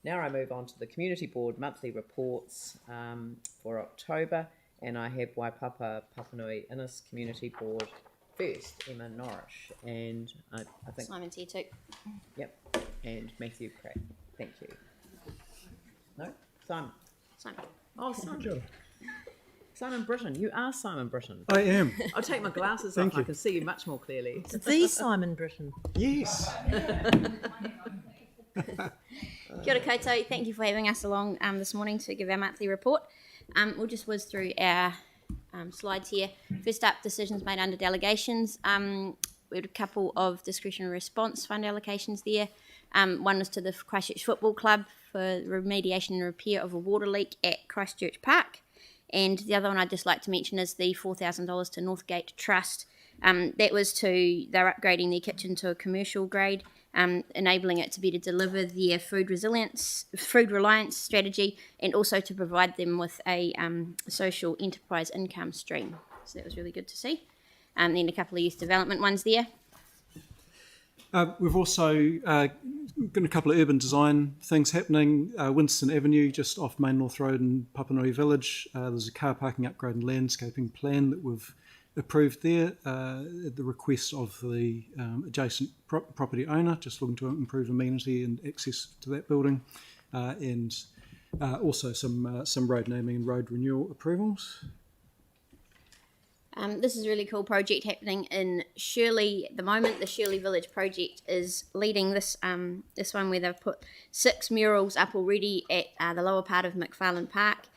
Now I move on to the Community Board monthly reports for October, and I have Waipapa Papanui Innis Community Board first, Emma Norrish, and I think Simon's here too. Yep, and Matthew Craig. Thank you. No, Simon. Simon. Oh, Simon. Simon Britton. You are Simon Britton. I am. I'll take my glasses Thank off. you. I can see you much more clearly. The Simon Britton. Yes. Kia ora koutou. Thank you for having us along this morning to give our monthly report. We'll just whiz through our slides here. First up, decisions made under delegations. We had a couple of discretionary response fund allocations there. One was to the Christchurch Football Club for remediation and repair of a water leak at Christchurch Park. And the other one I'd just like to mention is the $4,000 to Northgate Trust. That was they're upgrading their kitchen to a commercial grade, enabling it to be to deliver their food reliance strategy, and also to provide them with a social enterprise income stream. So that was really good to see. And then a couple of youth development ones there. We've also got a couple of urban design things happening. Winston Avenue, just off Main North Road in Papanui Village. There's a car parking upgrade and landscaping plan that we've approved there at the request of the adjacent property owner, just looking to improve amenity and access to that building. And also some road naming and road renewal approvals. This is a really cool project happening in Shirley at the moment. The Shirley Village project is leading this one, where they've put 6 murals up already at the lower part of McFarlane Park.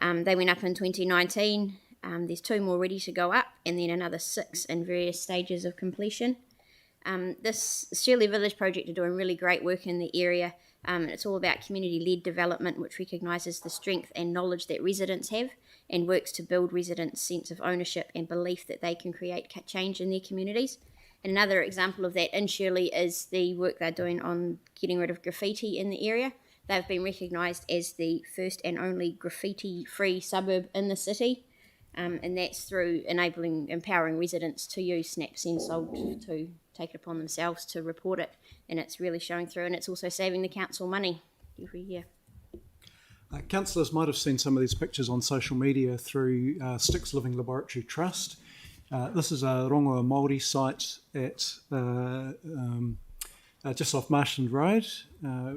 They went up in 2019. There's 2 more ready to go up, and then another 6 in various stages of completion. This Shirley Village project are doing really great work in the area. It's all about community-led development, which recognises the strength and knowledge that residents have, and works to build residents' sense of ownership and belief that they can create change in their communities. And another example of that in Shirley is the work they're doing on getting rid of graffiti in the area. They've been recognised as the first and only graffiti-free suburb in the city, and that's through empowering residents to use Snaps and Sold to take it upon themselves to report it, and it's really showing through, and it's also saving the council money every year. Councillors might have seen some of these pictures on social media through Sticks Living Laboratory Trust. This is a Rongoa Māori site at just off Marshland Road,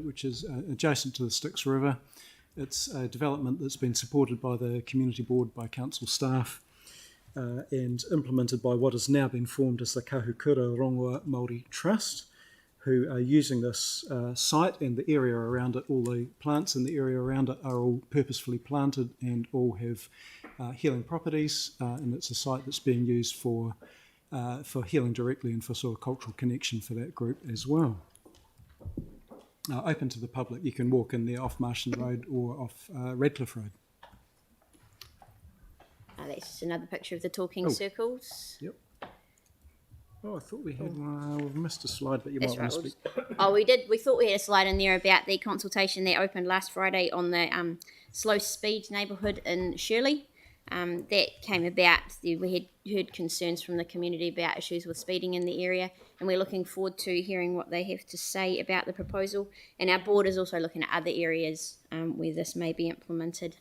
which is adjacent to the Styx River. It's a development that's been supported by the Community Board, by council staff, and implemented by what has now been formed as the Kahukura Rongoa Māori Trust, who are using this site and the area around it. All the plants in the area around it are all purposefully planted and all have healing properties, and it's a site that's being used for healing directly and for sort of cultural connection for that group as well. Open to the public. You can walk in there off Marshland Road or off Redcliffe Road. That's just another picture of the talking circles. Yep. Oh, I thought we had one. We've missed a slide, but you That's might right. want to speak. Oh, we did. We thought we had a slide in there about the consultation that opened last Friday on the slow speed neighbourhood in Shirley. That came about. We had heard concerns from the community about issues with speeding in the area, and we're looking forward to hearing what they have to say about the proposal. And our board is also looking at other areas where this may be implemented.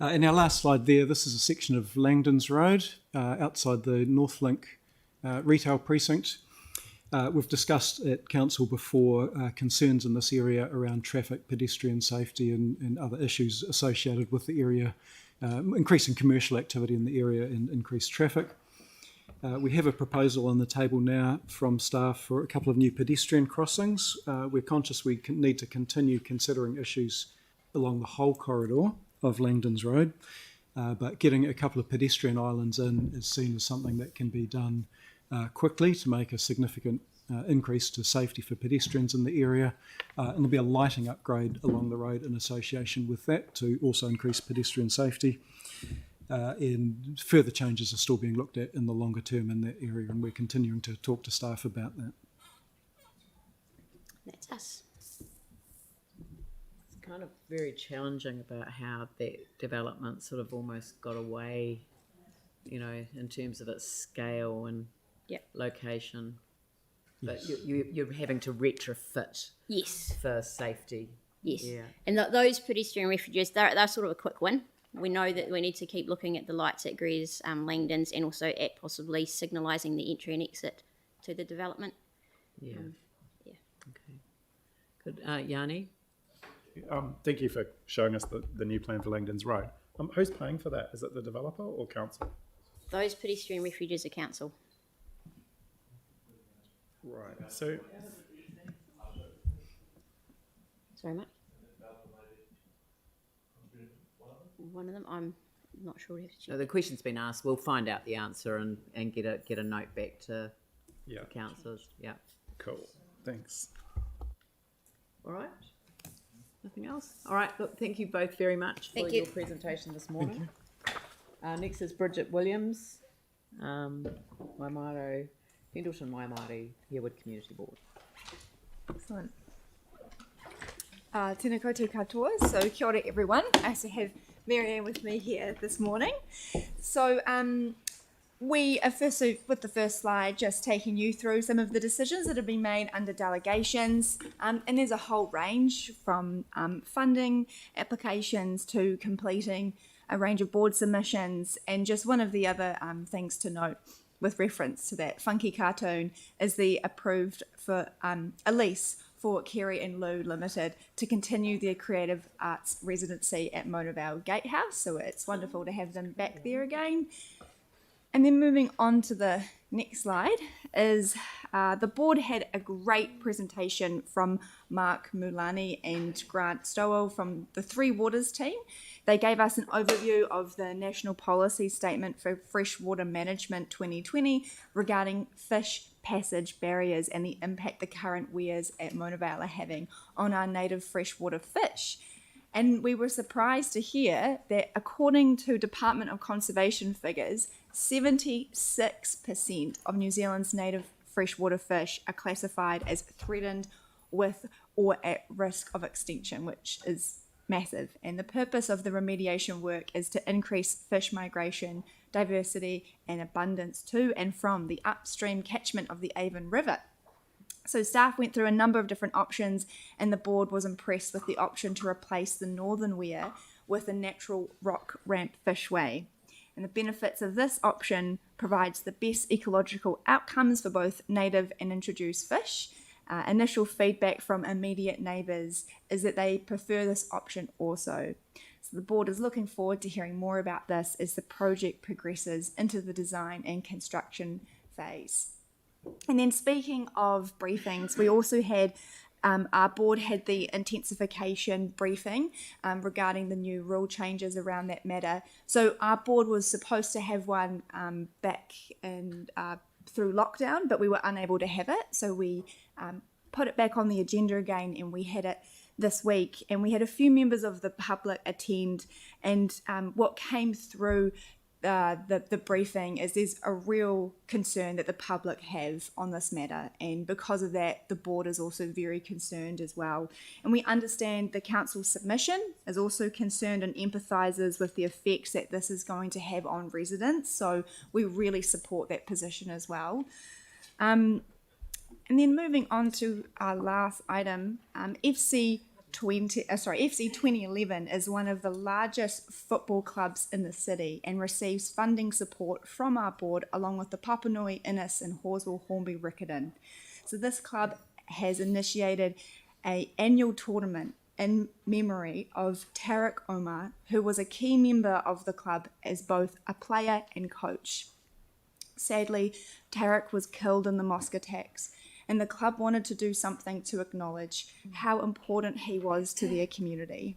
In our last slide there, this is a section of Langdon's Road outside the Northlink retail precinct. We've discussed at council before concerns in this area around traffic, pedestrian safety and other issues associated with the area, increasing commercial activity in the area and increased traffic. We have a proposal on the table now from staff for a couple of new pedestrian crossings. We're conscious we need to continue considering issues along the whole corridor of Langdon's Road, but getting a couple of pedestrian islands in is seen as something that can be done quickly to make a significant increase to safety for pedestrians in the area, and there'll be a lighting upgrade along the road in association with that to also increase pedestrian safety, and further changes are still being looked at in the longer term in that area, and we're continuing to talk to staff about that. That's us. It's kind of very challenging about how that development sort of almost got away, you know, in terms of its scale and location. But Yes. you're having to retrofit Yes. for safety Yes. Yeah. And those pedestrian refuges, they're sort of a quick win. We know that we need to keep looking at the lights at Langdon's and also at possibly signalising the entry and exit to the development. Yeah. Yeah. Okay. Good. Yanni? Thank you for showing us the new plan for Langdon's Road. Who's paying for that? Is it the developer or council? Those pedestrian refuges are council. Right. So, Sorry, mate. One of them, I'm not sure. So the question's been asked. We'll find out the answer and get a note back to yeah, the councillors. Yeah. cool. Thanks. All right. Nothing else? All right. Look, thank you both very much for your presentation this morning. Next is Bridget Williams, Waimaro, Pendleton Waimari, Harewood Community Board. Excellent. Tēnā koutou katoa. So kia ora everyone. I also have Marianne with me here this morning. So we are with the first slide, just taking you through some of the decisions that have been made under delegations. And there's a whole range from funding applications to completing a range of board submissions. And just one of the other things to note with reference to that funky cartoon is the approved for a lease for Kerry and Lou Limited to continue their creative arts residency at Vale Gatehouse. So it's wonderful to have them back there again. And then moving on to the next slide is the board had a great presentation from Mark Mulani and Grant Stowell from the Three Waters team. They gave us an overview of the National Policy Statement for Freshwater Management 2020 regarding fish passage barriers and the impact the current weirs at Vale are having on our native freshwater fish. And we were surprised to hear that according to Department of Conservation figures, 76% of New Zealand's native freshwater fish are classified as threatened with or at risk of extinction, which is massive. And the purpose of the remediation work is to increase fish migration, diversity and abundance to and from the upstream catchment of the Avon River. So staff went through a number of different options and the board was impressed with the option to replace the northern weir with a natural rock ramp fishway. And the benefits of this option provides the best ecological outcomes for both native and introduced fish. Initial feedback from immediate neighbours is that they prefer this option also. So the board is looking forward to hearing more about this as the project progresses into the design and construction phase. And then speaking of briefings, we also had our board had the intensification briefing regarding the new rule changes around that matter. So our board was supposed to have one back in through lockdown, but we were unable to have it. So we put it back on the agenda again and we had it this week. And we had a few members of the public attend. And what came through the briefing is there's a real concern that the public have on this matter, and because of that the board is also very concerned as well. And we understand the council's submission is also concerned and empathises with the effects that this is going to have on residents, so we really support that position as well. And then moving on to our last item, FC 2011 is one of the largest football clubs in the city and receives funding support from our board along with the Papanui, Innis and Horswell Hornby Riccarton. So this club has initiated an annual tournament in memory of Tarek Omar, who was a key member of the club as both a player and coach. Sadly, Tarek was killed in the mosque attacks, and the club wanted to do something to acknowledge how important he was to their community.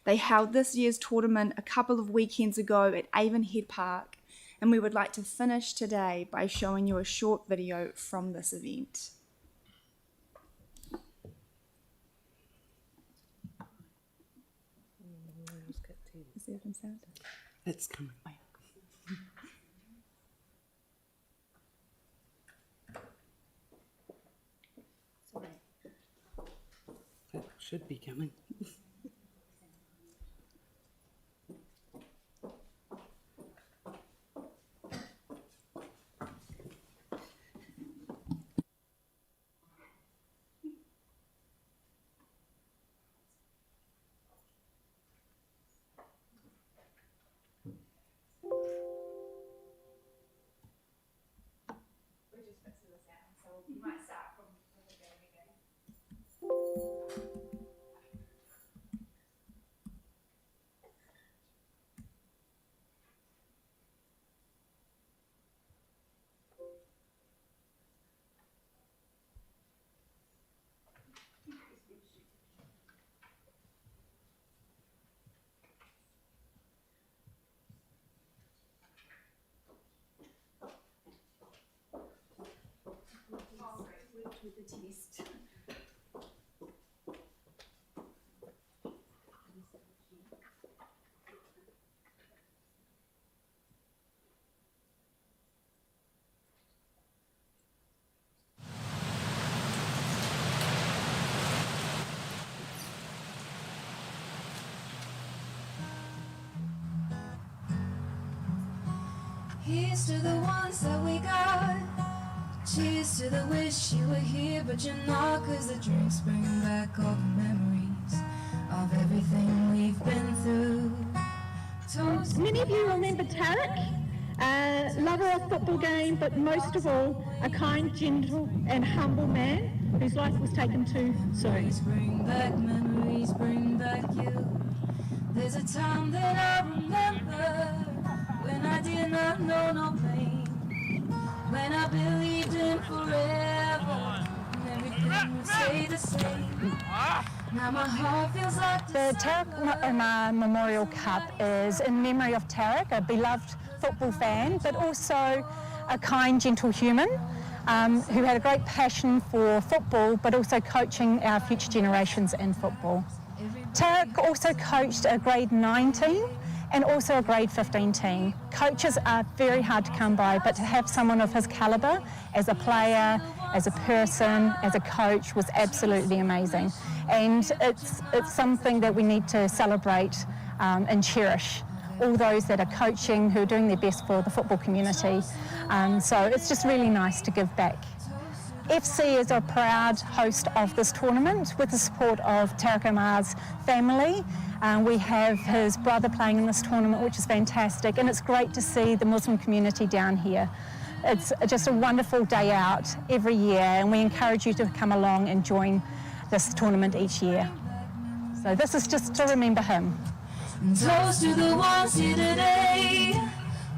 They held this year's tournament a couple of weekends ago at Avonhead Park, and we would like to finish today by showing you a short video from this event. Is there some sound? It's coming. That should be coming. Here's to the ones that we got. Cheers to the wish you were here, but you're not. 'Cause the drinks bring back all the memories of everything we've been through. Toast. Many of you remember Tarek, a lover of football game, but most of all, a kind, gentle and humble man whose life was taken too soon. Bring back memories, bring back you. There's a time that I remember when I did not know no pain, when I believed in forever, and everything would stay the same. Now my heart feels like The Tarek Omar Memorial Cup is in memory of Tarek, a beloved football fan, but also a kind, gentle human who had a great passion for football, but also coaching our future generations in football. Tarek also coached a grade 9 team and also a grade 15 team. Coaches are very hard to come by, but to have someone of his calibre as a player, as a person, as a coach was absolutely amazing. And it's something that we need to celebrate and cherish. All those that are coaching, who are doing their best for the football community. So it's just really nice to give back. FC is a proud host of this tournament with the support of Tarek Omar's family. We have his brother playing in this tournament, which is fantastic, and it's great to see the Muslim community down here. It's just a wonderful day out every year, and we encourage you to come along and join this tournament each year. So this is just to remember him. toast to the ones here today.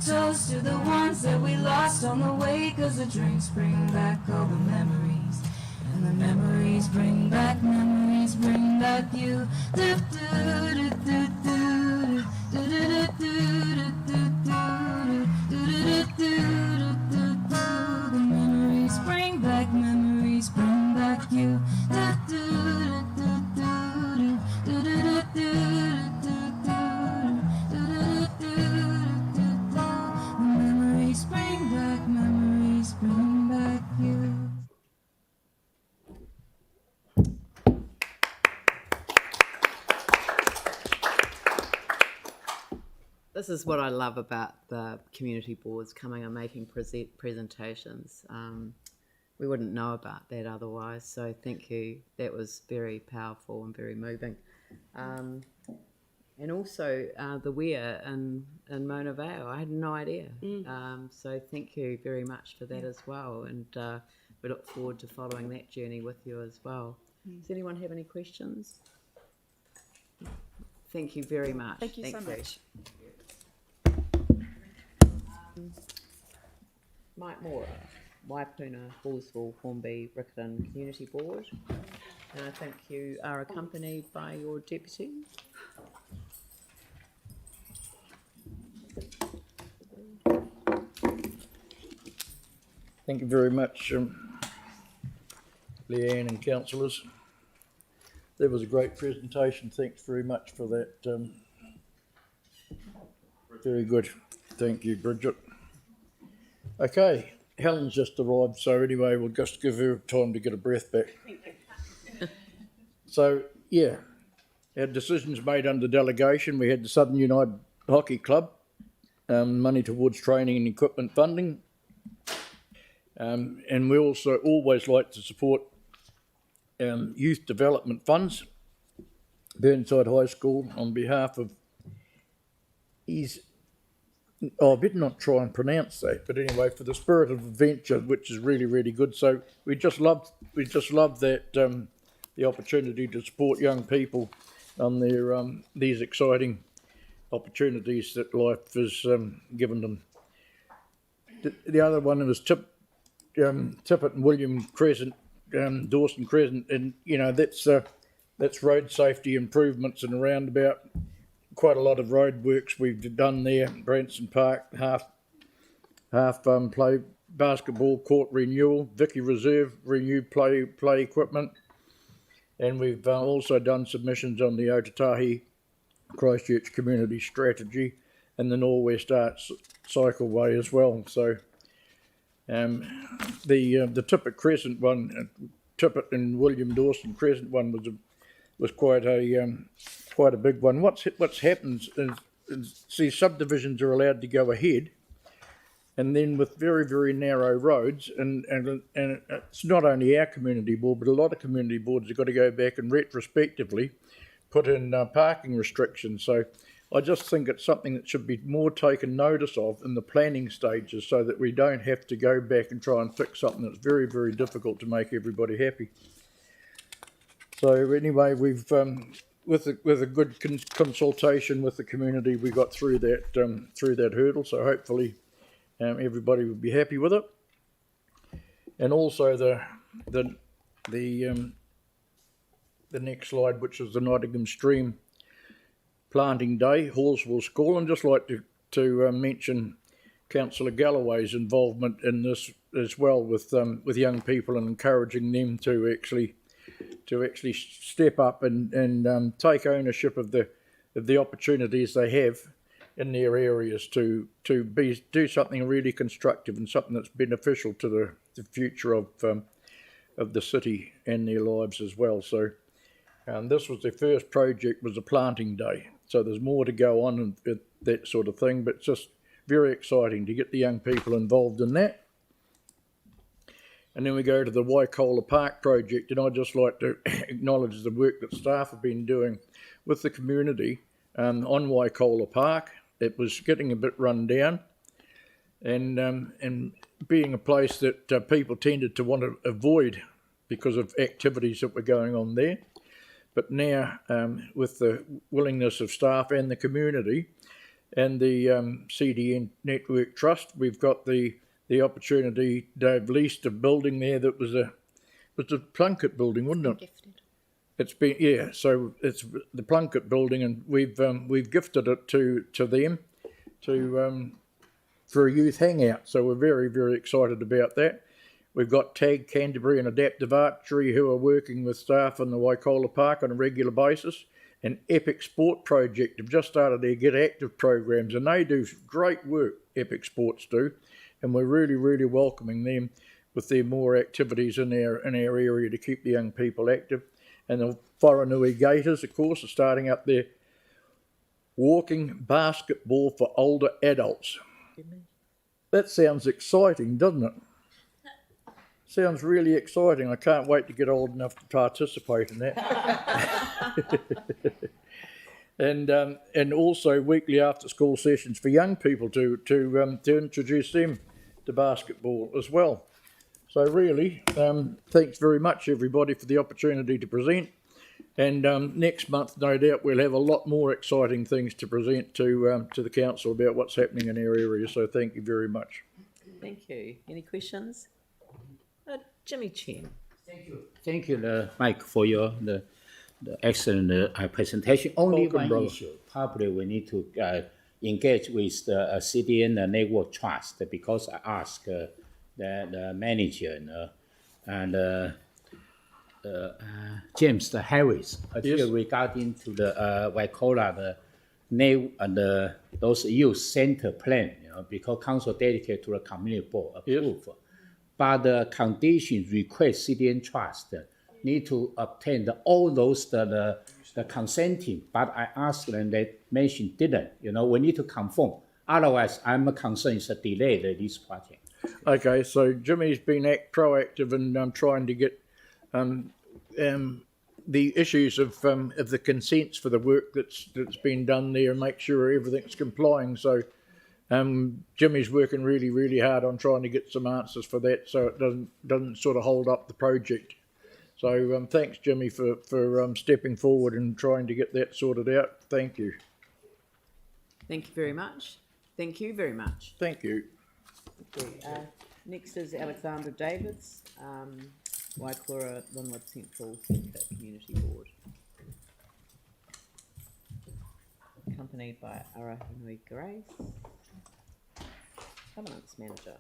Toast to the ones that we lost on the way. 'Cause the drinks bring back all the memories, and the memories bring back you. Do, do, do, do, do, do, do, do, do, do, do, do, do. The memories bring back you. Do, do, do, do, do, do, do, do. Memories bring back you. This is what I love about the community boards coming and making presentations. We wouldn't know about that otherwise, so thank you. That was very powerful and very moving. And also the Weir in Mona Vale, I had no idea. So thank you very much for that as well. And we look forward to following that journey with you as well. Does anyone have any questions? Thank you very much. Thank you so much. Mike Moore, Waipuna, Hallsville, Hornby, Riccarton Community Board. And I think you are accompanied by your deputy. Thank you very much, Leanne and councillors. That was a great presentation. Thanks very much for that. Very good. Thank you, Bridget. Okay, Helen's just arrived, so anyway, we'll just give her time to get her breath back. So, yeah, our decisions made under delegation. We had the Southern United Hockey Club, money towards training and equipment funding. And we also always like to support youth development funds. Burnside High School, on behalf of I better not try and pronounce that, but anyway, for the spirit of adventure, which is really, really good. So we just love that the opportunity to support young people on their these exciting opportunities that life has given them. The other one was Tippett and William Crescent, Dawson Crescent, and you know that's road safety improvements and around about. Quite a lot of road works we've done there. Branson Park, half basketball court renewal, Vicky Reserve renew play equipment, and we've also done submissions on the Otatahi Christchurch community strategy and the Norwest Arts Cycleway as well. So the Tippett Crescent one, Tippett and William Dawson Crescent one was quite a big one. What's happened is see, subdivisions are allowed to go ahead, and then with very, very narrow roads, and it's not only our community board, but a lot of community boards have got to go back and retrospectively put in parking restrictions. So I just think it's something that should be more taken notice of in the planning stages, so that we don't have to go back and try and fix something that's very, very difficult to make everybody happy. So anyway, we've with a good consultation with the community, we got through that hurdle. So hopefully everybody will be happy with it. And also the next slide, which is the Nottingham Stream Planting Day, Horswell School, and just like to mention Councillor Galloway's involvement in this as well, with young people, and encouraging them to actually step up and take ownership of the opportunities they have in their areas to do something really constructive and something that's beneficial to the future of the city and their lives as well. So this was their first project, was a planting day. So there's more to go on and that sort of thing, but it's just very exciting to get the young people involved in that. And then we go to the Waikola Park project, and I'd just like to acknowledge the work that staff have been doing with the community on Waikola Park. It was getting a bit run down, and being a place that people tended to want to avoid because of activities that were going on there. But now, with the willingness of staff and the community and the CDN Network Trust, we've got the opportunity. They've leased a building there that was a Plunkett building, wasn't it? Gifted. It's been, yeah. So it's the Plunkett building, and we've gifted it to them for a youth hangout. So we're very, very excited about that. We've got Tag Canterbury and Adaptive Archery, who are working with staff in the Waikola Park on a regular basis. An Epic Sport Project have just started their Get Active programs, and they do great work, Epic Sports do, and we're really, really welcoming them with their more activities in our area to keep the young people active. And the Aranui Gators, of course, are starting up their walking basketball for older adults. That sounds exciting, doesn't it? Sounds really exciting. I can't wait to get old enough to participate in that. And also weekly after school sessions for young people to introduce them to basketball as well. So really, thanks very much everybody for the opportunity to present. And next month, no doubt, we'll have a lot more exciting things to present to the council about what's happening in our area. So thank you very much. Thank you. Any questions? Jimmy Chen. Thank you, Mike, for the excellent presentation. Only Welcome, one brother. issue. Probably we need to engage with the CDN Network Trust, because I asked the manager and James Harris regarding to the Waikola those youth center plan, because council dedicated to the community board approve. Yes. But the conditions request CDN Trust need to obtain all those the consenting. But I asked them, they mentioned didn't. We need to confirm. Otherwise, I'm concerned it's a delay this project. Okay, so Jimmy's been proactive in trying to get the issues of the consents for the work that's been done there and make sure everything's complying. So Jimmy's working really, really hard on trying to get some answers for that, so it doesn't sort of hold up the project. So thanks, Jimmy, for stepping forward and trying to get that sorted out. Thank you. Thank you very much. Thank you very much. Thank you. Next is Alexandra Davids, Waikura Linwood Central Community Board, accompanied by Aranui Grace, Governance Manager.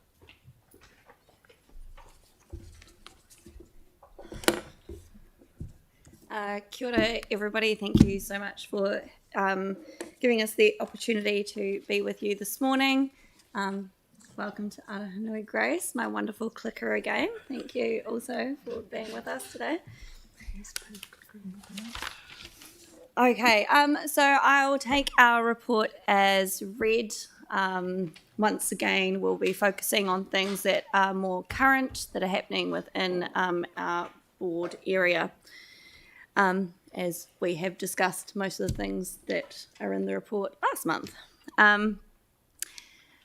Kia ora, everybody. Thank you so much for giving us the opportunity to be with you this morning. Welcome to Aranui Grace, my wonderful clicker again. Thank you also for being with us today. Okay, so I'll take our report as read. Once again, we'll be focusing on things that are more current, that are happening within our board area. As we have discussed most of the things that are in the report last month.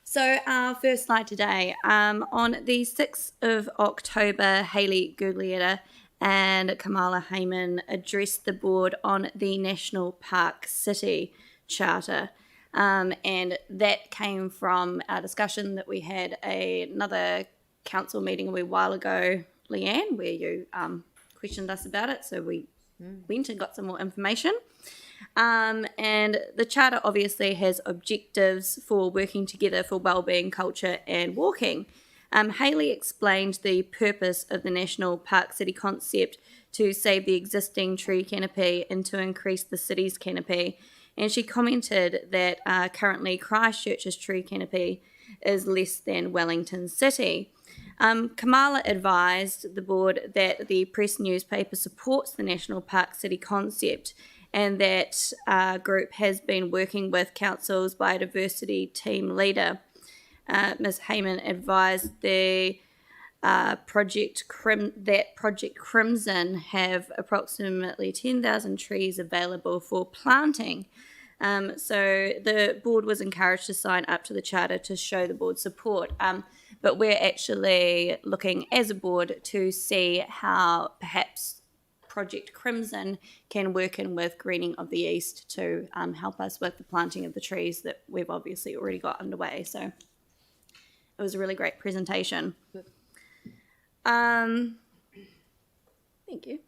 So our first slide today, on the 6th of October, Hayley Guglietta and Kamala Heyman addressed the board on the National Park City Charter. And that came from our discussion that we had another council meeting a wee while ago, Leanne, where you questioned us about it. So we went and got some more information. And the charter obviously has objectives for working together for wellbeing, culture and walking. Hayley explained the purpose of the National Park City concept to save the existing tree canopy and to increase the city's canopy. And she commented that currently Christchurch's tree canopy is less than Wellington City. Kamala advised the board that the Press newspaper supports the National Park City concept and that group has been working with Council's biodiversity team leader. Ms. Heyman advised the Project Crimson have approximately 10,000 trees available for planting. So the board was encouraged to sign up to the charter to show the board's support. But we're actually looking as a board to see how perhaps Project Crimson can work in with Greening of the East to help us with the planting of the trees that we've obviously already got underway. So it was a really great presentation. Thank you.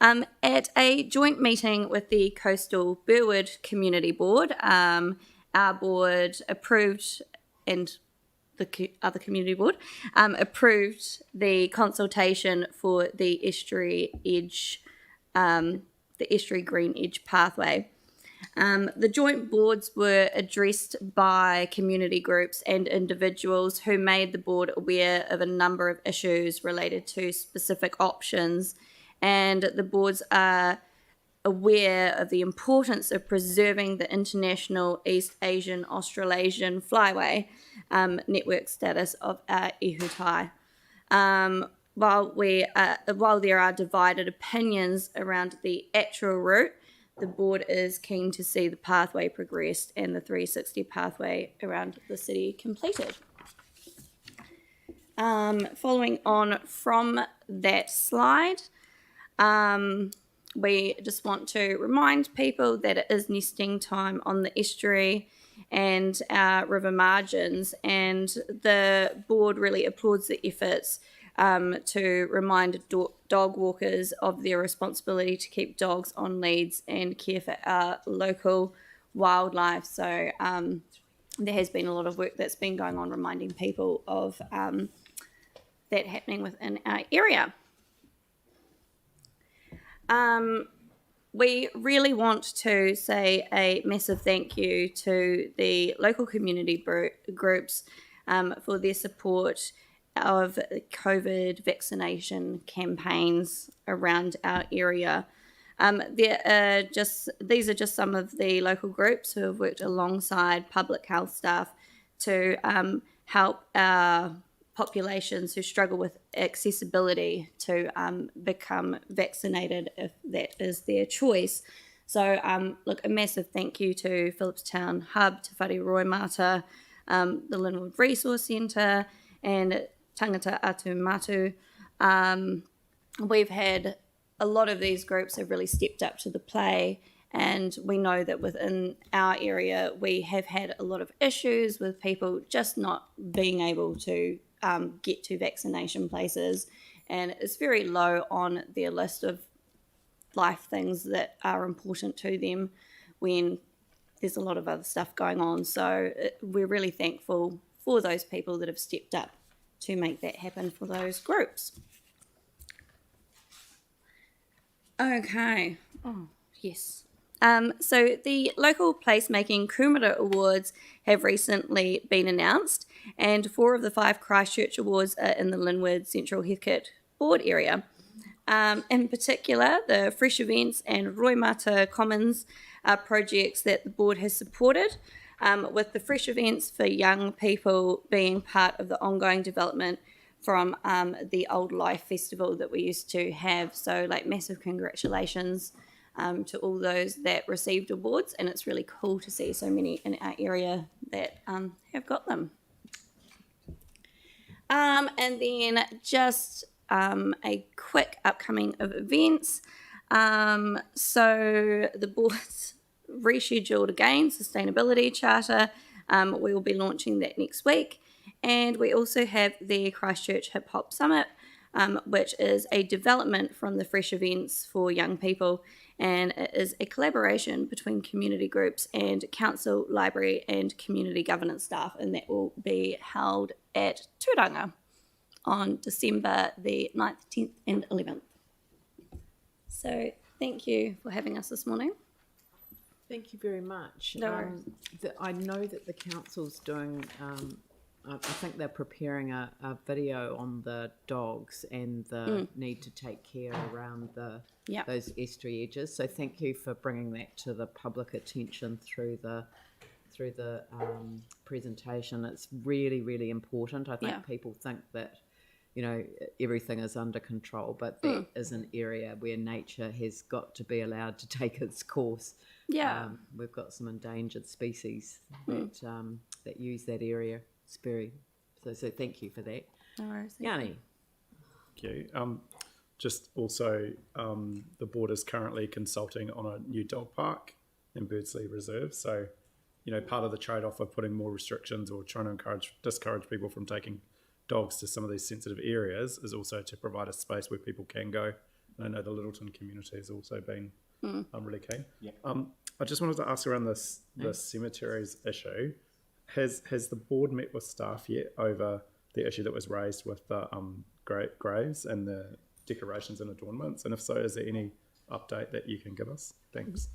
At a joint meeting with the Coastal Burwood Community Board, our board approved, and the other community board approved the consultation for the Estuary Green Edge pathway. The joint boards were addressed by community groups and individuals who made the board aware of a number of issues related to specific options, and the boards are aware of the importance of preserving the international East Asian Australasian flyway network status of Ihutai. While there are divided opinions around the actual route, the board is keen to see the pathway progressed and the 360 pathway around the city completed. Following on from that slide, we just want to remind people that it is nesting time on the estuary and our river margins, and the board really applauds the efforts to remind dog walkers of their responsibility to keep dogs on leads and care for our local wildlife. So there has been a lot of work that's been going on reminding people of that happening within our area. We really want to say a massive thank you to the local community groups for their support of COVID vaccination campaigns around our area. These are just some of the local groups who have worked alongside public health staff to help our populations who struggle with accessibility to become vaccinated if that is their choice. So a massive thank you to Phillipstown Hub, Te Whare Roimata, the Linwood Resource Centre and Tangata Atu Matu. We've had a lot of these groups have really stepped up to the play, and we know that within our area we have had a lot of issues with people just not being able to get to vaccination places, and it's very low on their list of life things that are important to them when there's a lot of other stuff going on. So we're really thankful for those people that have stepped up to make that happen for those groups. Okay. Oh, yes. So the local placemaking Kumara Awards have recently been announced, and 4 of the 5 Christchurch Awards are in the Linwood Central Heathcote Board area. In particular, the Fresh Events and Roimata Commons are projects that the board has supported, with the Fresh Events for young people being part of the ongoing development from the Old Life Festival that we used to have. So, like, massive congratulations to all those that received awards, and it's really cool to see so many in our area that have got them. And then just a quick upcoming of events. So the board's rescheduled again, Sustainability Charter. We will be launching that next week. And we also have the Christchurch Hip Hop Summit, which is a development from the Fresh Events for young people. And it is a collaboration between community groups and council, library and community governance staff. And that will be held at Tūranga on December the 9th, 10th and 11th. So thank you for having us this morning. Thank you very much. No worries. I know that the council's doing, I think they're preparing a video on the dogs and the need to take care around those estuary edges. So thank you for bringing that to the public attention through the presentation. It's really, really important. I think people think that, you know, everything is under control, but that is an area where nature has got to be allowed to take its course. Yeah. We've got some endangered species that use that area. It's very, so thank you for that. No worries. Yanni. Thank you. Just also, the board is currently consulting on a new dog park in Birdsley Reserve. So, you know, part of the trade-off of putting more restrictions or trying to discourage people from taking dogs to some of these sensitive areas is also to provide a space where people can go. And I know the Littleton community has also been really keen. Yeah. I just wanted to ask around the cemeteries issue. Has the board met with staff yet over the issue that was raised with the graves and the decorations and adornments? And if so, is there any update that you can give us? Thanks.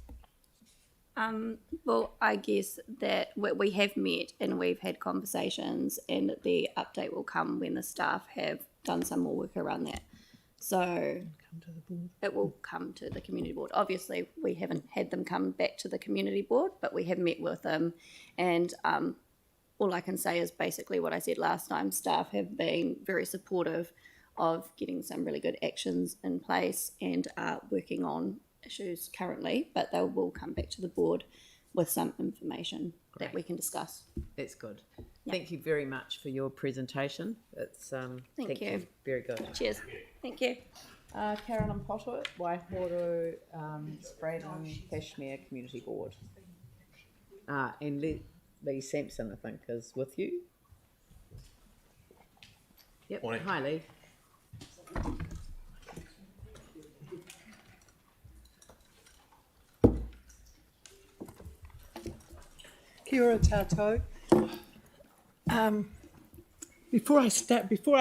Well, I guess that we have met and we've had conversations, and the update will come when the staff have done some more work around that. So it will come to the community board. Obviously, we haven't had them come back to the community board, but we have met with them. And all I can say is basically what I said last time. Staff have been very supportive of getting some really good actions in place and are working on issues currently, but they will come back to the board with some information that we can discuss. That's good. Yep. Thank you very much for your presentation. It's thank you. Very good. Cheers. Thank you. Carolyn Potter, Waihoro Spraydon Cashmere Community Board. And Lee Sampson, I think, is with you. Yep. Morning. Hi, Lee. Kia ora tātou. Before I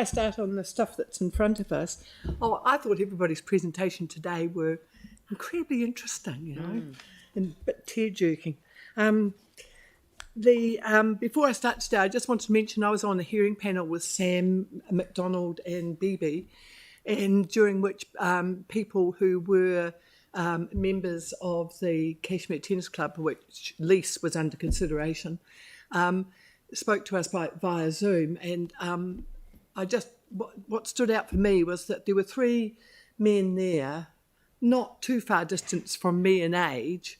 start on the stuff that's in front of us, I thought everybody's presentation today were incredibly interesting, you know, and a bit tear-jerking. Before I start today, I just want to mention I was on a hearing panel with Sam McDonald and Bibi, and during which people who were members of the Cashmere Tennis Club, which lease was under consideration, spoke to us via Zoom, and what stood out for me was that there were 3 men there, not too far distance from me in age,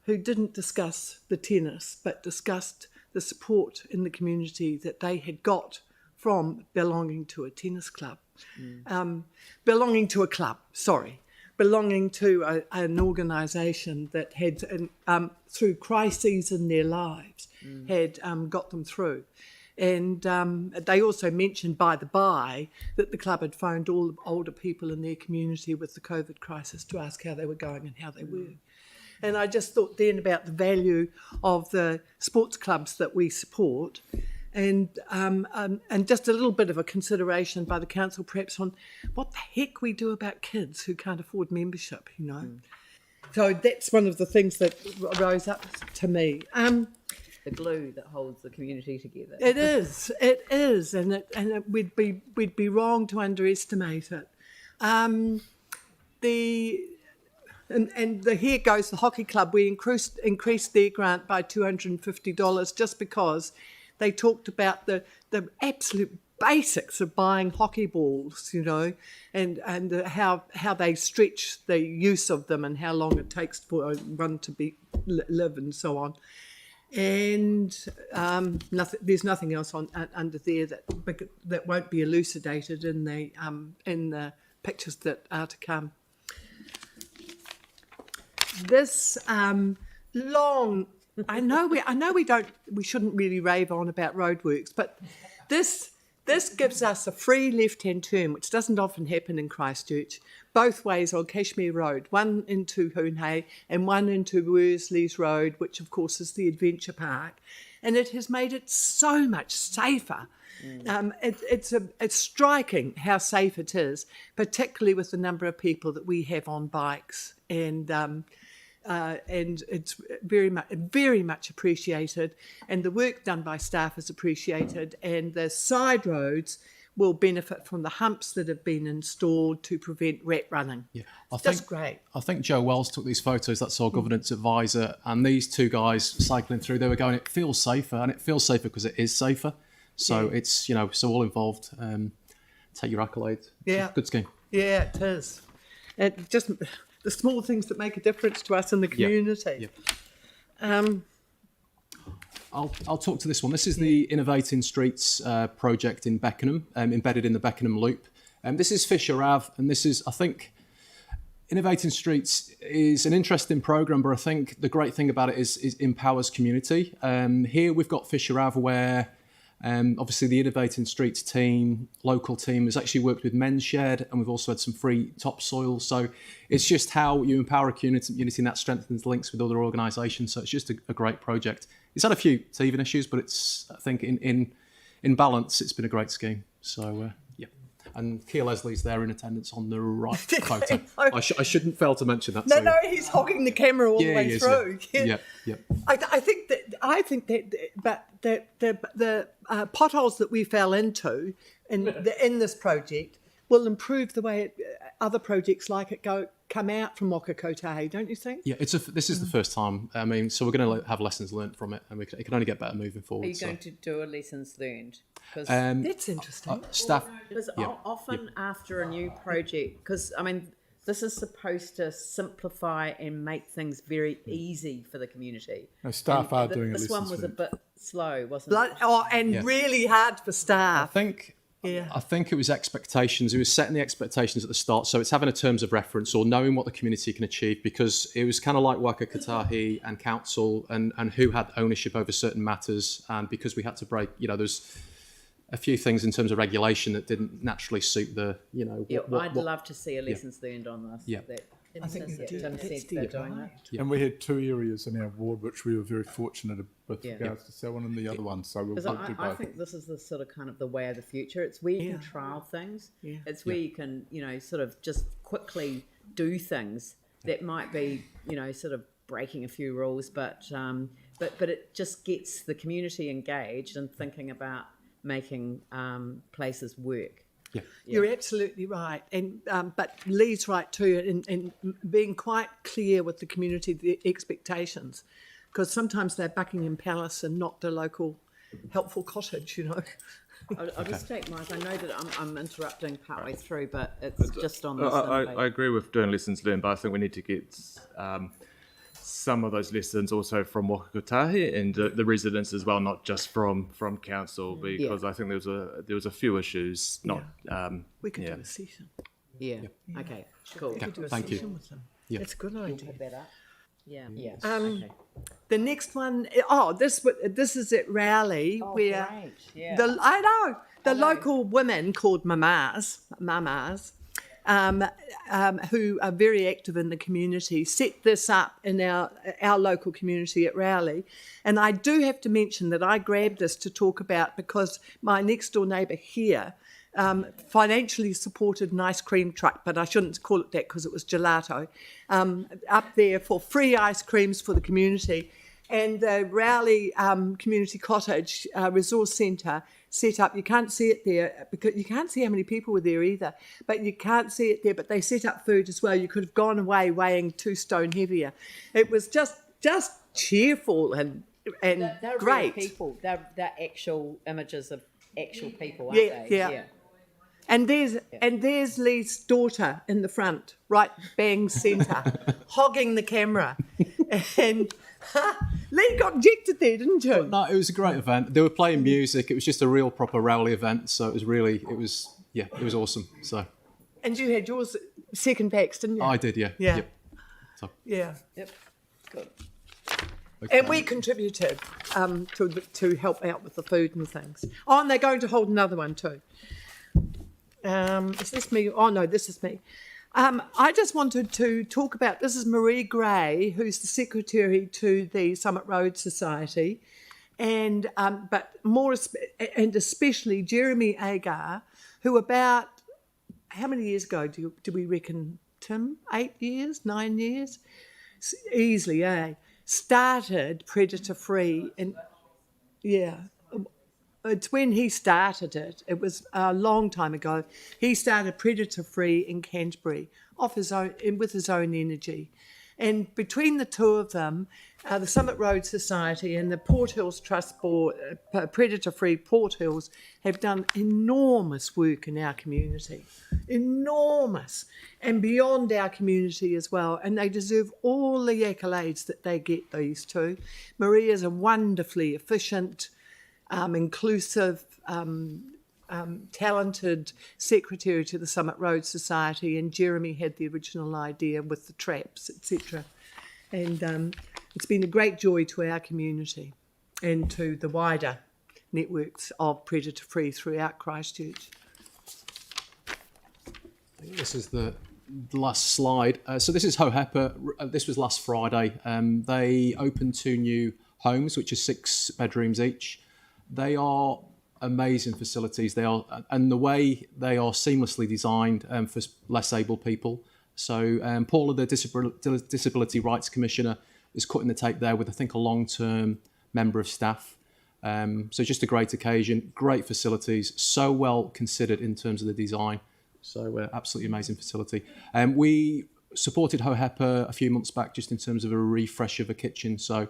who didn't discuss the tennis, but discussed the support in the community that they had got from belonging to a tennis club. Belonging to an organisation that had, through crises in their lives, had got them through. And they also mentioned, by the by, that the club had phoned all the older people in their community with the COVID crisis to ask how they were going and how they were. And I just thought then about the value of the sports clubs that we support And just a little bit of a consideration by the council perhaps on what the heck we do about kids who can't afford membership, you know. So that's one of the things that rose up to me. The glue that holds the community together. It is, and we'd be wrong to underestimate it. And here goes the hockey club. We increased their grant by $250 just because they talked about the absolute basics of buying hockey balls, you know, and how they stretch the use of them and how long it takes for one to live and so on. And there's nothing else under there that won't be elucidated in the pictures that are to come. This long, I know we shouldn't really rave on about roadworks, but this gives us a free left-hand turn, which doesn't often happen in Christchurch, both ways on Cashmere Road, one into Hoonhay and one into Worsley's Road, which of course is the adventure park, and it has made it so much safer. It's striking how safe it is, particularly with the number of people that we have on bikes, and it's very much appreciated, and the work done by staff is appreciated, and the side roads will benefit from the humps that have been installed to prevent rat running. Yeah, Just great. I think Joe Wells took these photos. That's our governance advisor, and these two guys cycling through, they were going, it feels safer, and it feels safer because it is safer. So it's, you know, so all involved. Take your accolades. Yeah, good scheme. Yeah, it is. It just the small things that make a difference to us in the community. Yeah. I'll talk to this one. This is the Innovating Streets project in Beckenham, embedded in the Beckenham Loop. This is Fisher Ave, and this is, I think, Innovating Streets is an interesting programme, but I think the great thing about it is empowers community. Here we've got Fisher Ave where obviously the Innovating Streets team, local team, has actually worked with Men's Shed, and we've also had some free topsoil. So it's just how you empower a community and that strengthens links with other organisations. So it's just a great project. It's had a few teething issues, but it's, I think, in balance, it's been a great scheme. So, yeah. And Keir Leslie's there in attendance on the right photo. I shouldn't fail to mention that. No, he's hogging the camera all the way through. Yeah. I think that the potholes that we fell into in this project will improve the way other projects like it come out from Wakakotahi, don't you think? Yeah, this is the first time. I mean, so we're going to have lessons learned from it, and it can only get better moving forward. Are you going to do a lessons learned? That's interesting. Staff. Because often after a new project, because I mean, this is supposed to simplify and make things very easy for the community. No, staff are doing a This lessons one was learned. a bit slow, wasn't it? Really hard for staff. I think it was expectations. It was setting the expectations at the start. So it's having a terms of reference or knowing what the community can achieve, because it was kind of like Wakakotahi and council and who had ownership over certain matters. And because we had to break, there's a few things in terms of regulation that didn't naturally suit the, I'd love to see a lessons learned on this. Yeah. I think Tim said they're doing it. Yeah. And we had two areas in our ward which we were very fortunate with regards to Selwyn and the other one. So we'll do both. I think this is the sort of kind of the way of the future. It's where you can trial things. Yeah. It's where you can, sort of just quickly do things that might be, sort of breaking a few rules, but it just gets the community engaged and thinking about making places work. Yeah. You're absolutely right, and but Lee's right too, in being quite clear with the community, the expectations, because sometimes they're Buckingham Palace and not the local helpful cottage, I'll just take Mike. I know that I'm interrupting partway through, but it's just on this. I agree with doing lessons learned, but I think we need to get some of those lessons also from Wakakotahi and the residents as well, not just from council, because I think there was a few issues. We could do a session. Yeah. Okay. Cool. We could do a Thank you. session with them. Yeah. That's a good idea. Put that up. Yeah. Yeah. Okay. The next one, this is at Rowley, where great. Yeah. the local women called mamas who are very active in the community, set this up in our local community at Rowley. And I do have to mention that I grabbed this to talk about because my next door neighbour here financially supported an ice cream truck, but I shouldn't call it that because it was gelato, up there for free ice creams for the community. And the Rowley Community Cottage Resource Centre set up, you can't see it there, because you can't see how many people were there either, but you can't see it there, but they set up food as well. You could have gone away weighing 2 stone heavier. It was just cheerful and they're great. Real people. They're actual images of actual people, aren't they? Yeah. And there's Lee's daughter in the front, right bang centre, hogging the camera. And Lee got ejected there, didn't you? No, it was a great event. They were playing music. It was just a real proper Rowley event. So it was awesome. So. And you had yours second packs, didn't you? I did, yeah. Yeah. Yep. So. Yeah. Yep. Good. Okay. And we contributed to help out with the food and things. Oh, and they're going to hold another one too. Is this me? Oh, no, this is me. I just wanted to talk about, this is Marie Gray, who's the secretary to the Summit Road Society, and especially Jeremy Agar, who about, how many years ago do we reckon, Tim? 8 years, 9 years? Easily, eh? Started Predator Free, and yeah. It's when he started it. It was a long time ago. He started Predator Free in Canterbury, off his own, with his own energy, and between the two of them, the Summit Road Society and the Port Hills Trust Board, Predator Free Port Hills, have done enormous work in our community, enormous, and beyond our community as well. And they deserve all the accolades that they get. These two, Maria is a wonderfully efficient, inclusive, talented secretary to the Summit Road Society, and Jeremy had the original idea with the traps, etc. And it's been a great joy to our community and to the wider networks of Predator Free throughout Christchurch. This is the last slide. So this is Hohapa. This was last Friday. They opened 2 new homes, which are 6 bedrooms each. They are amazing facilities. They are, and the way they are seamlessly designed for less able people. So Paula, the Disability Rights Commissioner, is cutting the tape there with, I think, a long-term member of staff. So just a great occasion, great facilities, so well considered in terms of the design. So absolutely amazing facility. We supported Hohapa a few months back just in terms of a refresh of a kitchen. So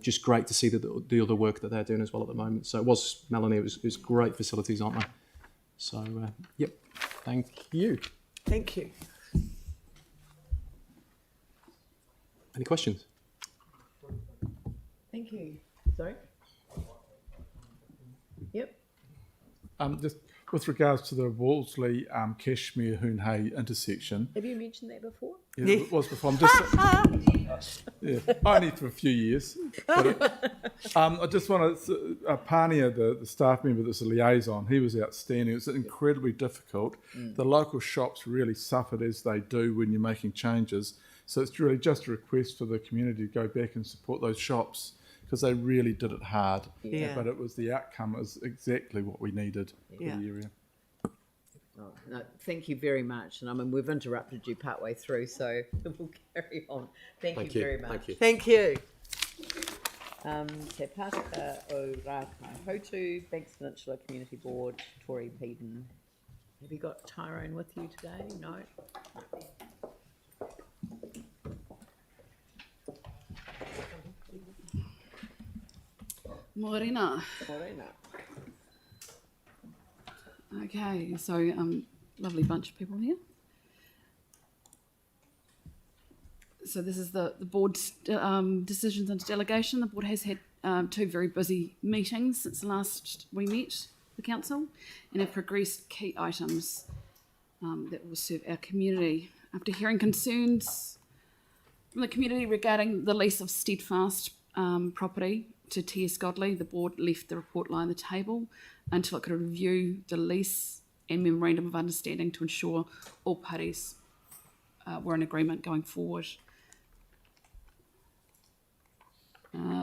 just great to see the other work that they're doing as well at the moment. So it was, Melanie, it was great facilities, aren't they? So, yep, thank you. Thank you. Any questions? Thank you. Sorry? Yep. Just with regards to the Wolseley Cashmere Hoonhay intersection. Have you mentioned that before? Yeah, it was before. I'm just only for a few years. But I just want to, Pania, the staff member that's a liaison, he was outstanding. It was incredibly difficult. The local shops really suffered, as they do when you're making changes. So it's really just a request for the community to go back and support those shops, because they really did it hard. Yeah. But it was, the outcome is exactly what we needed for the area. Oh, no, thank you very much. And I mean, we've interrupted you partway through, so we'll carry on. Thank you very much. Thank you. Te Pātaka o Rākai Hotu, Banks Peninsula Community Board, Tory Peden. Have you got Tyrone with you today? No? Morena. Morena. Okay, so lovely bunch of people here. So this is the board's decisions under delegation. The board has had 2 very busy meetings since the last we met, the council, and have progressed key items that will serve our community. After hearing concerns from the community regarding the lease of Steadfast property to T.S. Godley, the board left the report lie on the table until it could review the lease and memorandum of understanding to ensure all parties were in agreement going forward.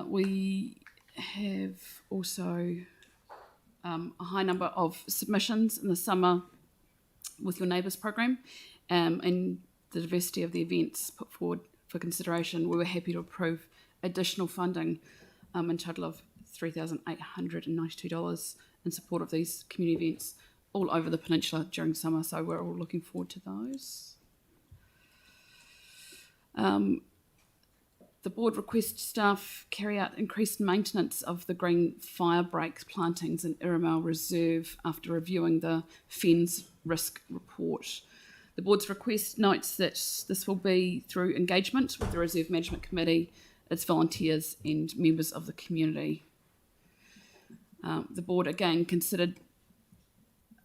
We have also a high number of submissions in the Summer with Your Neighbours program, and the diversity of the events put forward for consideration. We were happy to approve additional funding in total of $3,892 in support of these community events all over the peninsula during summer, so we're all looking forward to those. The board requests staff carry out increased maintenance of the green fire break plantings in Iramau Reserve after reviewing the FENS risk report. The board's request notes that this will be through engagement with the Reserve Management Committee, its volunteers and members of the community. The board again considered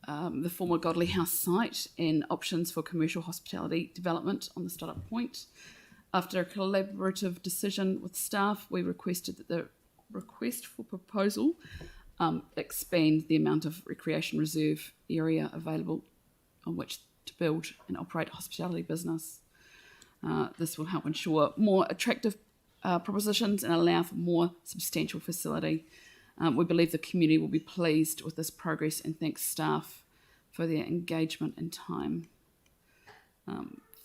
the former Godley House site and options for commercial hospitality development on the startup point. After a collaborative decision with staff, we requested that the request for proposal expand the amount of recreation reserve area available on which to build and operate a hospitality business. This will help ensure more attractive propositions and allow for more substantial facility. We believe the community will be pleased with this progress and thanks staff for their engagement and time.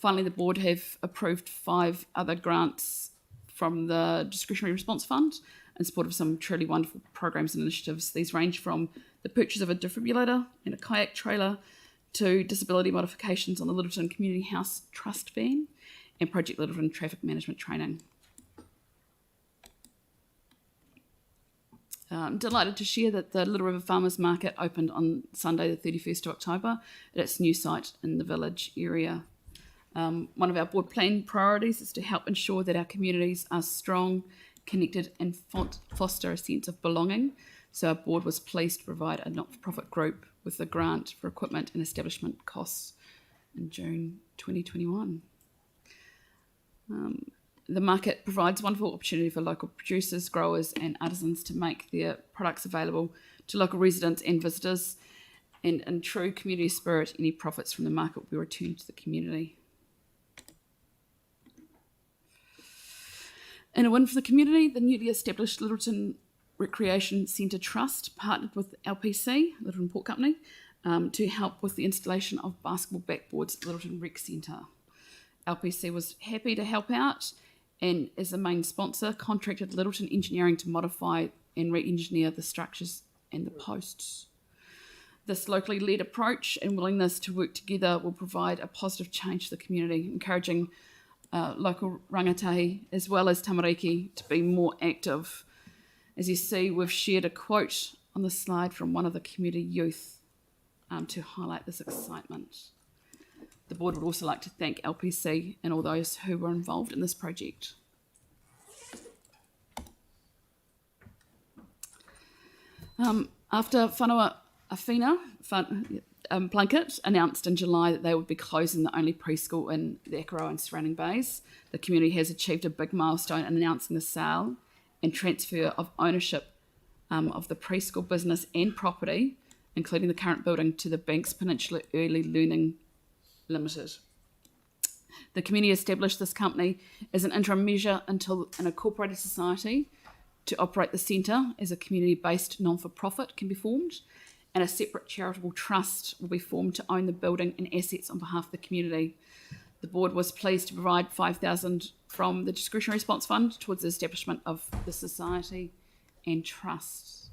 Finally, the board have approved 5 other grants from the Discretionary Response Fund in support of some truly wonderful programs and initiatives. These range from the purchase of a defibrillator and a kayak trailer to disability modifications on the Littleton Community House Trust van and Project Littleton traffic management training. I'm delighted to share that the Little River Farmers Market opened on Sunday the 31st of October at its new site in the village area. One of our board plan priorities is to help ensure that our communities are strong, connected and foster a sense of belonging. So our board was pleased to provide a not-for-profit group with a grant for equipment and establishment costs in June 2021. The market provides wonderful opportunity for local producers, growers and artisans to make their products available to local residents and visitors. And in true community spirit, any profits from the market will be returned to the community. In a win for the community, the newly established Littleton Recreation Centre Trust partnered with LPC, Littleton Port Company, to help with the installation of basketball backboards at Littleton Rec Centre. LPC was happy to help out and, as the main sponsor, contracted Littleton Engineering to modify and re-engineer the structures and the posts. This locally led approach and willingness to work together will provide a positive change to the community, encouraging local rangatahi as well as tamariki to be more active. As you see, we've shared a quote on the slide from one of the community youth to highlight this excitement. The board would also like to thank LPC and all those who were involved in this project. After Whanua Awhina, Plunkett announced in July that they would be closing the only preschool in the Akaroa and surrounding bays, the community has achieved a big milestone in announcing the sale and transfer of ownership of the preschool business and property, including the current building, to the Banks Peninsula Early Learning Limited. The community established this company as an interim measure until an incorporated society to operate the centre as a community-based non-for-profit can be formed, and a separate charitable trust will be formed to own the building and assets on behalf of the community. The board was pleased to provide $5,000 from the Discretionary Response Fund towards the establishment of the society and trust.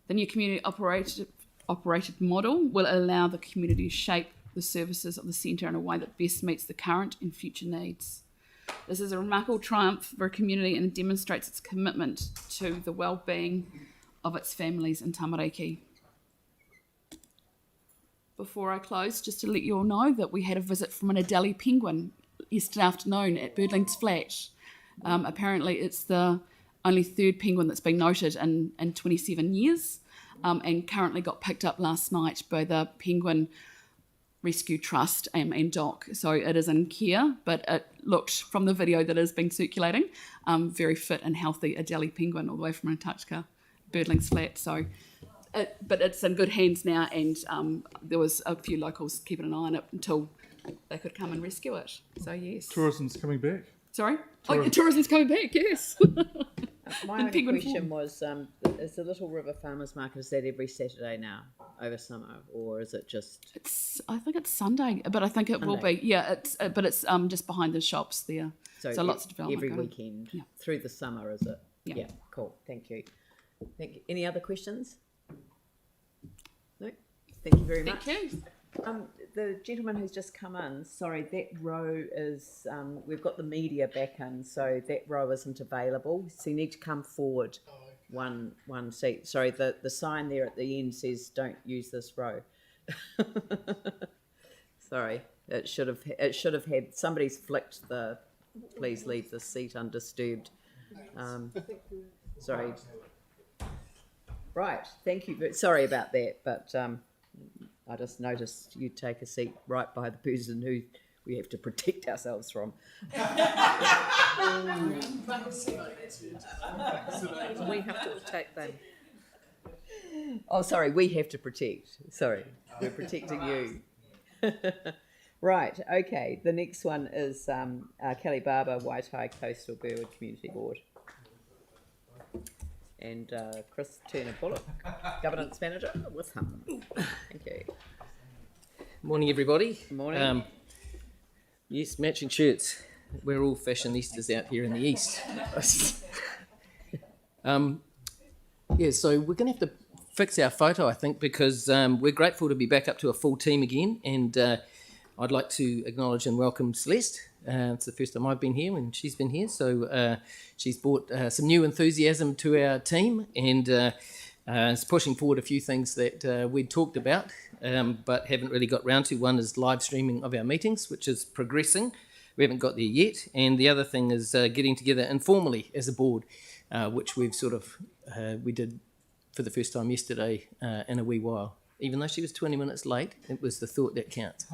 The new community operated model will allow the community to shape the services of the centre in a way that best meets the current and future needs. This is a remarkable triumph for a community and it demonstrates its commitment to the well-being of its families in Tamariki. Before I close, just to let you all know that we had a visit from an Adelie penguin yesterday afternoon at Birdling's Flat. Apparently it's the only 3rd penguin that's been noted in 27 years and currently got picked up last night by the Penguin Rescue Trust and DOC. So it is in care, but it looked from the video that has been circulating very fit and healthy Adelie penguin all the way from Antarctica, Birdling's Flat. So but it's in good hands now, and there was a few locals keeping an eye on it until they could come and rescue it. So yes. Tourism's coming back. Sorry? Tourism's coming back, yes. My In only penguin question form. was, is the Little River Farmers Market, is that every Saturday now over summer, or is it just... I think it's Sunday, but I think it will be. Yeah, it's just behind the shops there. So lots of development every going on. weekend Yeah. through the summer, is it? Yeah. Cool. Thank you. Any other questions? No. Thank you very much. Thank you. The gentleman who's just come in, sorry, that row is, we've got the media back in, so that row isn't available. So you need to come forward one seat. Sorry, the sign there at the end says don't use this row. Sorry, it should have had, somebody's flicked the please leave the seat undisturbed. Sorry. Right, thank you. Sorry about that, but I just noticed you take a seat right by the person who we have to protect ourselves from. We have to protect them. Oh, sorry, we have to protect. Sorry, we're protecting you. Right, okay. The next one is Kelly Barber, Waitai Coastal Burwood Community Board. And Chris Turner-Bullock, Governance Manager with him. Thank you. Morning, everybody. Morning. Yes, matching shirts. We're all fashionistas out here in the east. So we're going to have to fix our photo, I think, because we're grateful to be back up to a full team again. And I'd like to acknowledge and welcome Celeste. It's the first time I've been here and she's been here. So she's brought some new enthusiasm to our team and is pushing forward a few things that we'd talked about but haven't really got round to. One is live streaming of our meetings, which is progressing. We haven't got there yet. And the other thing is getting together informally as a board, which we've sort of, we did for the first time yesterday in a wee while. Even though she was 20 minutes late, it was the thought that counts.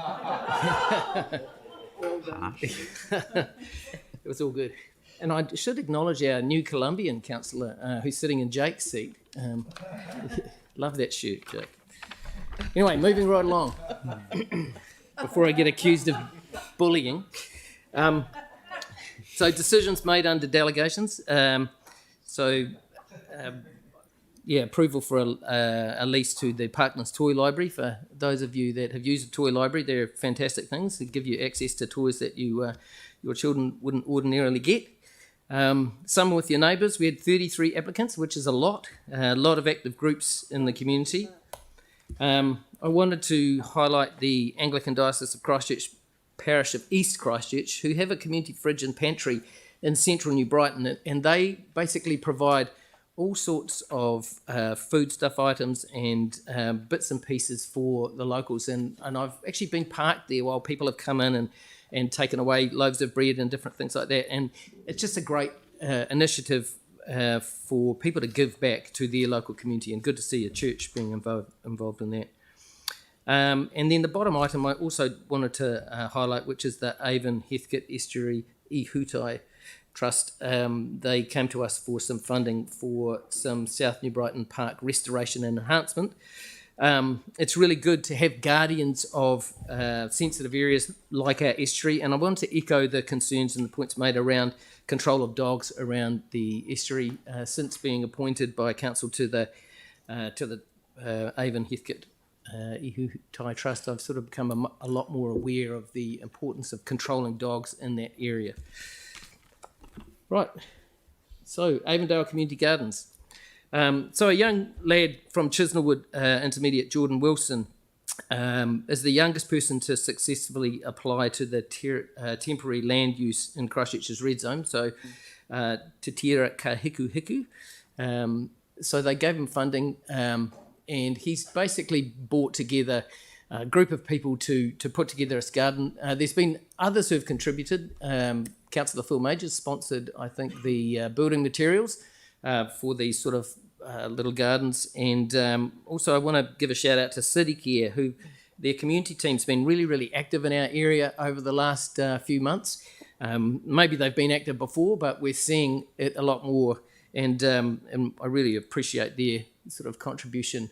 It was all good. And I should acknowledge our new Colombian councillor who's sitting in Jake's seat. Love that shirt, Jake. Anyway, moving right along. Before I get accused of bullying. So decisions made under delegations. Approval for a lease to the Parklands Toy Library. For those of you that have used a toy library, they're fantastic things. They give you access to toys that your children wouldn't ordinarily get. Some with your neighbours. We had 33 applicants, which is a lot of active groups in the community. I wanted to highlight the Anglican Diocese of Christchurch Parish of East Christchurch, who have a community fridge and pantry in central New Brighton, and they basically provide all sorts of foodstuff items and bits and pieces for the locals. And I've actually been parked there while people have come in and taken away loaves of bread and different things like that. And it's just a great initiative for people to give back to their local community, and good to see a church being involved in that. And then the bottom item I also wanted to highlight, which is the Avon Heathcote Estuary I Hutai Trust. They came to us for some funding for some South New Brighton Park restoration and enhancement. It's really good to have guardians of sensitive areas like our estuary, and I wanted to echo the concerns and the points made around control of dogs around the estuary. Since being appointed by council to the Avon Heathcote Ihutai Trust, I've sort of become a lot more aware of the importance of controlling dogs in that area. Right, so Avondale Community Gardens. So a young lad from Chisnellwood Intermediate, Jordan Wilson, is the youngest person to successfully apply to the temporary land use in Christchurch's red zone, so Te Tira Ka Hiku Hiku. So they gave him funding, and he's basically brought together a group of people to put together this garden. There's been others who have contributed. Councillor Phil Majors sponsored, I think, the building materials for these sort of little gardens. And also I want to give a shout out to City Care, who their community team's been really, really active in our area over the last few months. Maybe they've been active before, but we're seeing it a lot more. And I really appreciate their sort of contribution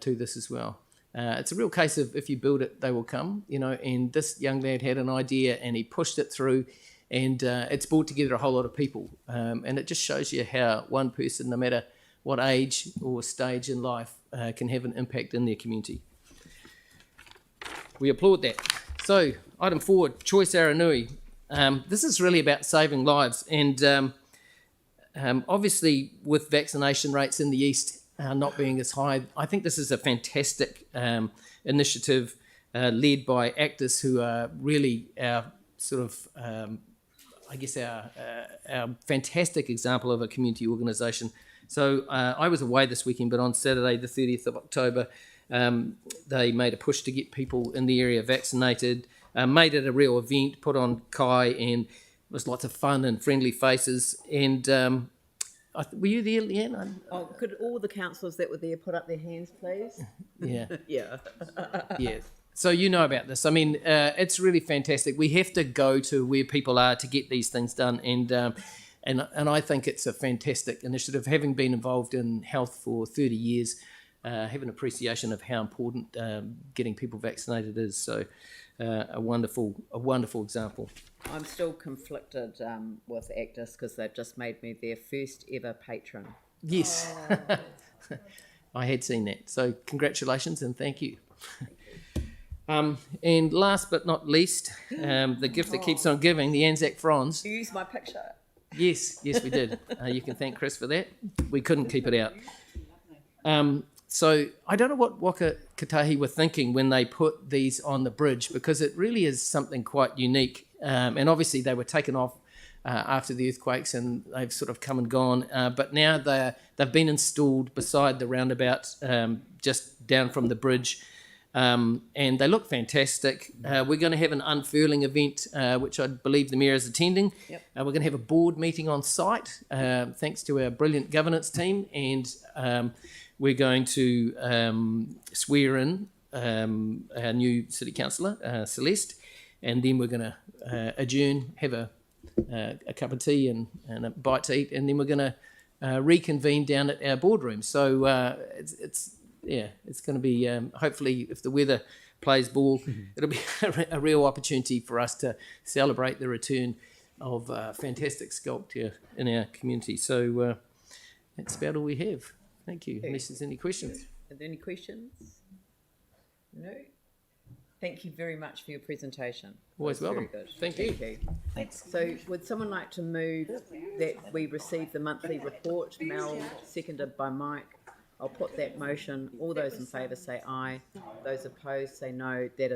to this as well. It's a real case of if you build it, they will come, you know, and this young lad had an idea and he pushed it through, and it's brought together a whole lot of people. And it just shows you how one person, no matter what age or stage in life, can have an impact in their community. We applaud that. So, item 4, Choice Aranui. This is really about saving lives, and obviously with vaccination rates in the east not being as high, I think this is a fantastic initiative led by actors who are really our sort of, our fantastic example of a community organisation. So I was away this weekend, but on Saturday the 30th of October, they made a push to get people in the area vaccinated, made it a real event, put on kai, and it was lots of fun and friendly faces. And were you there, Leanne? Oh, could all the councillors that were there put up their hands, please? Yeah. Yeah. Yeah. So you know about this. I mean, it's really fantastic. We have to go to where people are to get these things done, and I think it's a fantastic initiative. Having been involved in health for 30 years, have an appreciation of how important getting people vaccinated is. So a wonderful example. I'm still conflicted with Actus because they've just made me their first ever patron. Yes. I had seen that. So congratulations and thank you. And last but not least, the gift that keeps on giving, the Anzac Fronds. You used my picture. Yes, we did. You can thank Chris for that. We couldn't keep it out. So I don't know what Waka Katahi were thinking when they put these on the bridge, because it really is something quite unique. And obviously they were taken off after the earthquakes and they've sort of come and gone. But now they've been installed beside the roundabout, just down from the bridge. And they look fantastic. We're going to have an unfurling event, which I believe the Mayor is attending. Yep. We're going to have a board meeting on site, thanks to our brilliant governance team. And we're going to swear in our new city councillor, Celeste. And then we're going to adjourn, have a cup of tea and a bite to eat. And then we're going to reconvene down at our boardroom. So it's going to be, hopefully, if the weather plays ball, it'll be a real opportunity for us to celebrate the return of fantastic sculpture in our community. So that's about all we have. Thank you. Unless there's any questions. Are there any questions? No? Thank you very much for your presentation. Always welcome. Very good. Thank you. Thanks. So would someone like to move that we receive the monthly report? Mel, seconded by Mike. I'll put that motion. All those in favour say aye. Those opposed say no. That is